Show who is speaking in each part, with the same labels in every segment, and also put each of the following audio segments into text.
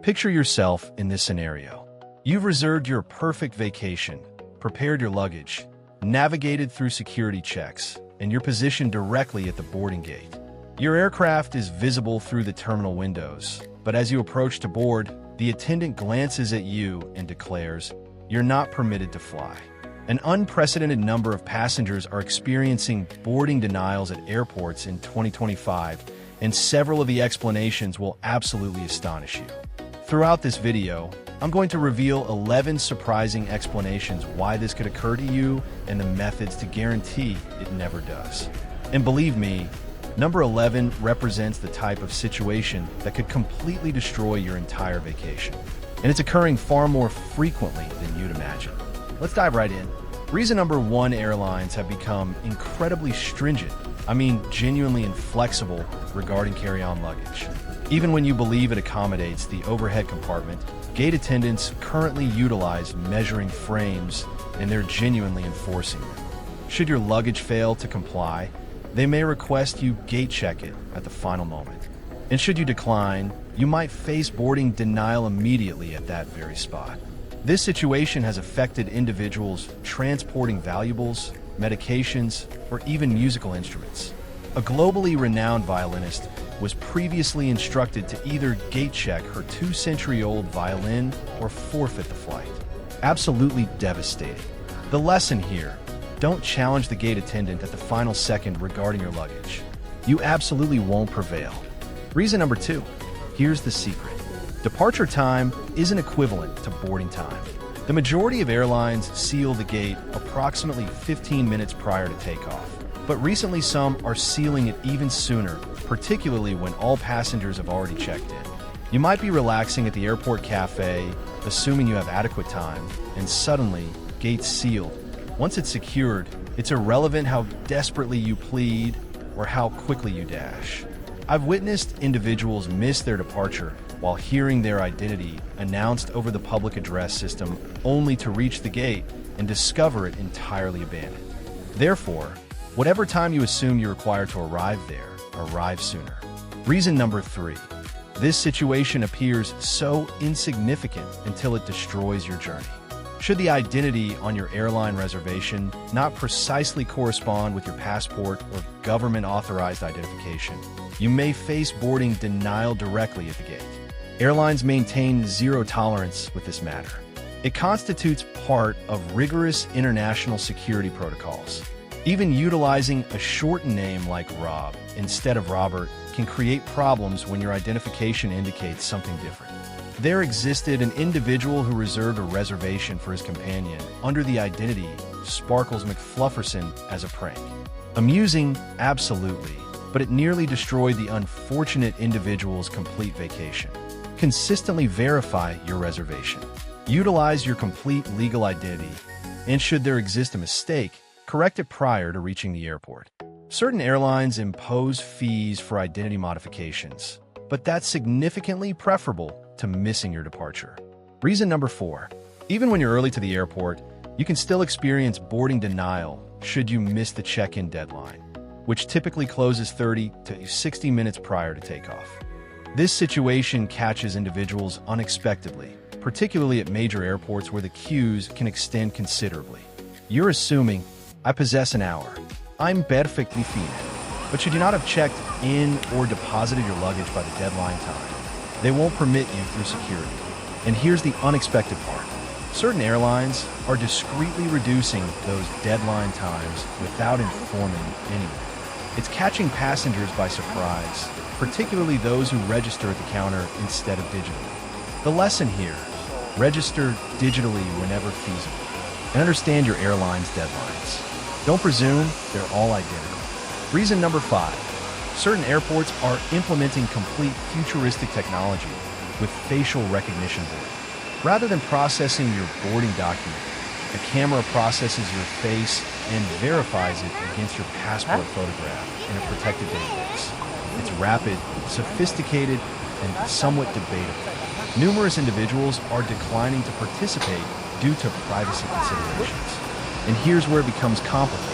Speaker 1: Picture yourself in this scenario. You've reserved your perfect vacation, prepared your luggage, navigated through security checks, and you're positioned directly at the boarding gate. Your aircraft is visible through the terminal windows, but as you approach to board, the attendant glances at you and declares, "You're not permitted to fly." An unprecedented number of passengers are experiencing boarding denials at airports in 2025, and several of the explanations will absolutely astonish you. Throughout this video, I'm going to reveal 11 surprising explanations why this could occur to you and the methods to guarantee it never does. And believe me, number 11 represents the type of situation that could completely destroy your entire vacation. And it's occurring far more frequently than you'd imagine. Let's dive right in. Reason number 1, airlines have become incredibly stringent, genuinely inflexible regarding carry-on luggage. Even when you believe it accommodates the overhead compartment, gate attendants currently utilize measuring frames, and they're genuinely enforcing them. Should your luggage fail to comply, they may request you gate check it at the final moment. And should you decline, you might face boarding denial immediately at that very spot. This situation has affected individuals transporting valuables, medications, or even musical instruments. A globally renowned violinist was previously instructed to either gate check her 2-century-old violin or forfeit the flight. Absolutely devastating. The lesson here: don't challenge the gate attendant at the final second regarding your luggage. You absolutely won't prevail. Reason number 2. Here's the secret. Departure time isn't equivalent to boarding time. The majority of airlines seal the gate approximately 15 minutes prior to takeoff, but recently some are sealing it even sooner, particularly when all passengers have already checked in. You might be relaxing at the airport cafe, assuming you have adequate time, and suddenly, gates sealed. Once it's secured, it's irrelevant how desperately you plead or how quickly you dash. I've witnessed individuals miss their departure while hearing their identity announced over the public address system, only to reach the gate and discover it entirely abandoned. Therefore, whatever time you assume you're required to arrive there, arrive sooner. Reason number 3. This situation appears so insignificant until it destroys your journey. Should the identity on your airline reservation not precisely correspond with your passport or government-authorized identification, you may face boarding denial directly at the gate. Airlines maintain zero tolerance with this matter. It constitutes part of rigorous international security protocols. Even utilizing a shortened name like Rob instead of Robert can create problems when your identification indicates something different. There existed an individual who reserved a reservation for his companion under the identity Sparkles McFlufferson as a prank. Amusing, absolutely, but it nearly destroyed the unfortunate individual's complete vacation. Consistently verify your reservation. Utilize your complete legal identity, and should there exist a mistake, correct it prior to reaching the airport. Certain airlines impose fees for identity modifications, but that's significantly preferable to missing your departure. Reason number 4. Even when you're early to the airport, you can still experience boarding denial should you miss the check-in deadline, which typically closes 30 to 60 minutes prior to takeoff. This situation catches individuals unexpectedly, particularly at major airports where the queues can extend considerably. You're assuming, "I possess an hour. I'm perfectly fine." But should you not have checked in or deposited your luggage by the deadline time, they won't permit you through security. And here's the unexpected part. Certain airlines are discreetly reducing those deadline times without informing anyone. It's catching passengers by surprise, particularly those who register at the counter instead of digitally. The lesson here: register digitally whenever feasible, and understand your airline's deadlines. Don't presume they're all identical. Reason number 5. Certain airports are implementing complete futuristic technology with facial recognition boarding. Rather than processing your boarding document, the camera processes your face and verifies it against your passport photograph in a protected database. It's rapid, sophisticated, and somewhat debatable. Numerous individuals are declining to participate due to privacy considerations. And here's where it becomes complicated.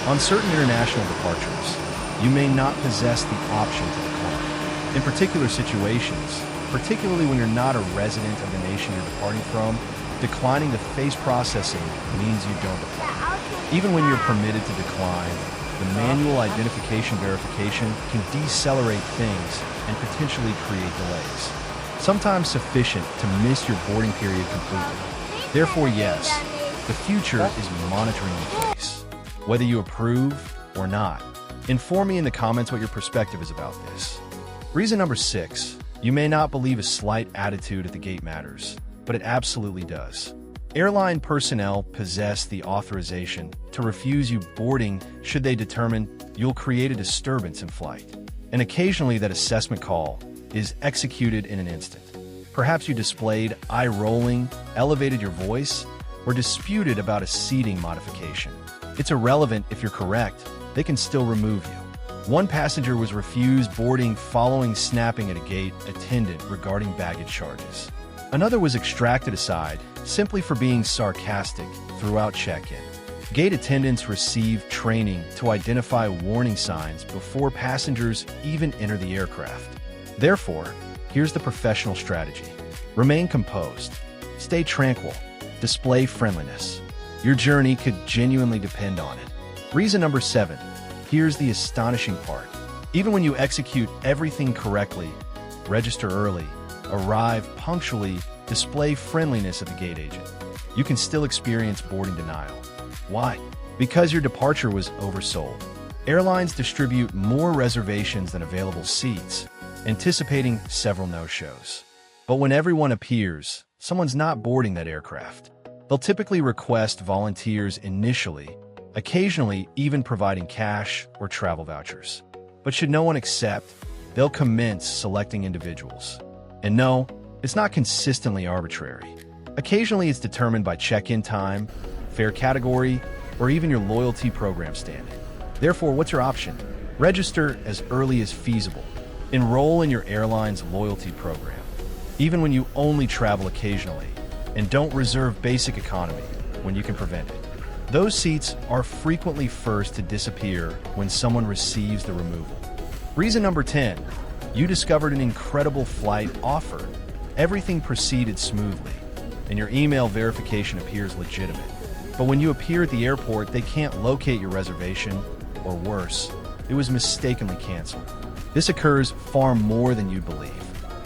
Speaker 1: On certain international departures, you may not possess the option to decline. In particular situations, particularly when you're not a resident of the nation you're departing from. Declining the face processing means you don't depart. Even when you're permitted to decline, the manual identification verification can decelerate things and potentially create delays, sometimes sufficient to miss your boarding period completely. Therefore, yes, the future is monitoring your face, whether you approve or not. Inform me in the comments what your perspective is about this. Reason number 6, you may not believe a slight attitude at the gate matters, but it absolutely does. Airline personnel possess the authorization to refuse you boarding should they determine you'll create a disturbance in flight. And occasionally that assessment call is executed in an instant. Perhaps you displayed eye-rolling, elevated your voice, or disputed about a seating modification. It's irrelevant if you're correct, they can still remove you. One passenger was refused boarding following snapping at a gate attendant regarding baggage charges. Another was extracted aside simply for being sarcastic throughout check-in. Gate attendants receive training to identify warning signs before passengers even enter the aircraft. Therefore, here's the professional strategy. Remain composed, stay tranquil, display friendliness. Your journey could genuinely depend on it. Reason number 7, here's the astonishing part. Even when you execute everything correctly, register early, arrive punctually, display friendliness at the gate agent, you can still experience boarding denial. Why? Because your departure was oversold. Airlines distribute more reservations than available seats, anticipating several no-shows. But when everyone appears, someone's not boarding that aircraft. They'll typically request volunteers initially, occasionally even providing cash or travel vouchers. But should no one accept, they'll commence selecting individuals. And no, it's not consistently arbitrary. Occasionally it's determined by check-in time, fare category, or even your loyalty program standing. Therefore, what's your option? Register as early as feasible. Enroll in your airline's loyalty program, even when you only travel occasionally, and don't reserve basic economy when you can prevent it. Those seats are frequently first to disappear when someone receives the removal. Reason number 10, you discovered an incredible flight offer. Everything proceeded smoothly, and your email verification appears legitimate. But when you appear at the airport, they can't locate your reservation, or worse, it was mistakenly canceled. This occurs far more than you'd believe.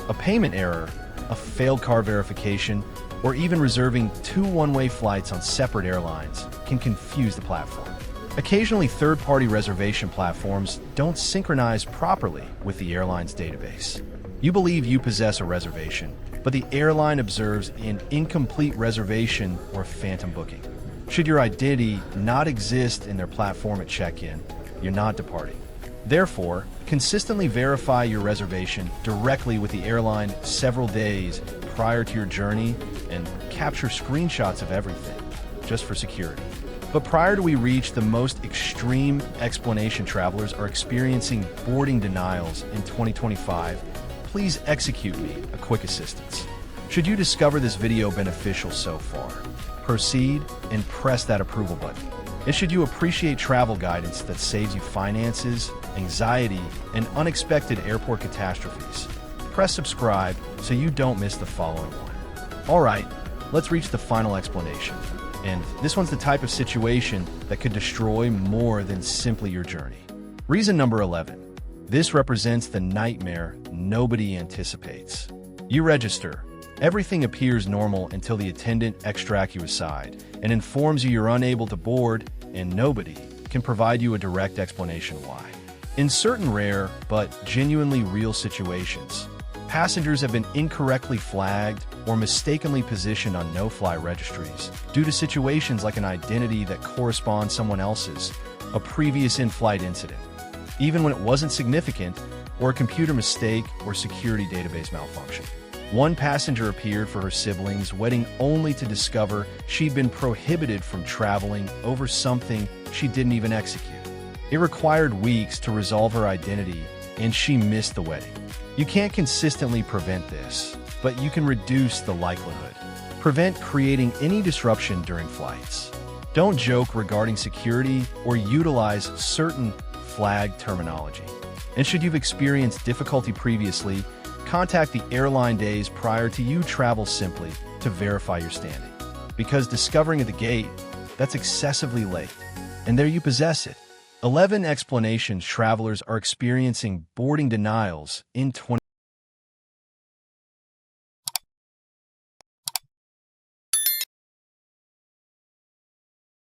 Speaker 1: A payment error, a failed car verification, or even reserving 2 one-way flights on separate airlines can confuse the platform. Occasionally, third-party reservation platforms don't synchronize properly with the airline's database. You believe you possess a reservation, but the airline observes an incomplete reservation or phantom booking. Should your identity not exist in their platform at check-in, you're not departing. Therefore, consistently verify your reservation directly with the airline several days prior to your journey and capture screenshots of everything, just for security. But prior to we reach the most extreme explanation travelers are experiencing boarding denials in 2025, please execute me a quick assistance. Should you discover this video beneficial so far, proceed and press that approval button. And should you appreciate travel guidance that saves you finances, anxiety, and unexpected airport catastrophes, press subscribe so you don't miss the following one. All right, let's reach the final explanation. And this one's the type of situation that could destroy more than simply your journey. Reason number 11. This represents the nightmare nobody anticipates. You register. Everything appears normal until the attendant extracts you aside and informs you you're unable to board, and nobody can provide you a direct explanation why. In certain rare but genuinely real situations, passengers have been incorrectly flagged or mistakenly positioned on no-fly registries due to situations like an identity that corresponds someone else's, a previous in-flight incident, even when it wasn't significant, or a computer mistake or security database malfunction. One passenger appeared for her sibling's wedding only to discover she'd been prohibited from traveling over something she didn't even execute. It required weeks to resolve her identity, and she missed the wedding. You can't consistently prevent this, but you can reduce the likelihood. Prevent creating any disruption during flights. Don't joke regarding security or utilize certain flag terminology. And should you've experienced difficulty previously, Contact the airline days prior to you travel simply to verify your standing. Because discovering at the gate, that's excessively late. And there you possess it. 11 explanations travelers are experiencing boarding denials in 20.